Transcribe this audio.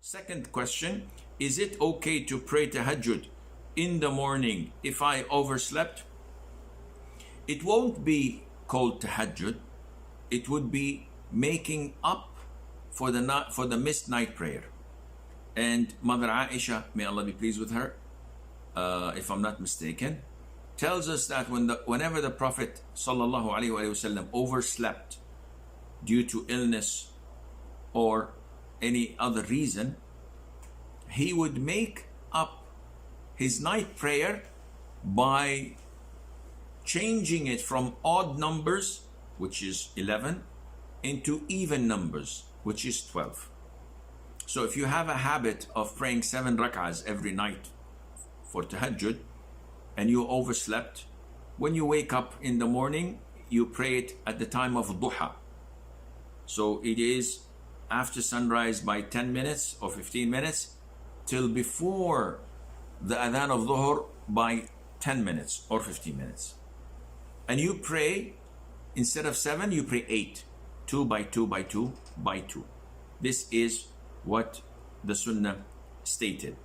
Second question, is it okay to pray tahajjud in the morning if I overslept? It won't be called tahajjud. It would be making up for the missed night prayer. And Mother Aisha, may Allah be pleased with her, if I'm not mistaken, tells us that whenever the Prophet sallallahu alaihi wasallam overslept due to illness or any other reason, he would make up his night prayer by changing it from odd numbers, which is 11, into even numbers, which is 12. So if you have a habit of praying 7 rak'ahs every night for tahajjud and you overslept, when you wake up in the morning, you pray it at the time of duha. So it is after sunrise by 10 minutes or 15 minutes till before the adhan of dhuhr by 10 minutes or 15 minutes. And you pray, instead of 7, you pray 8. 2 by 2 by 2 by 2. This is what the Sunnah stated.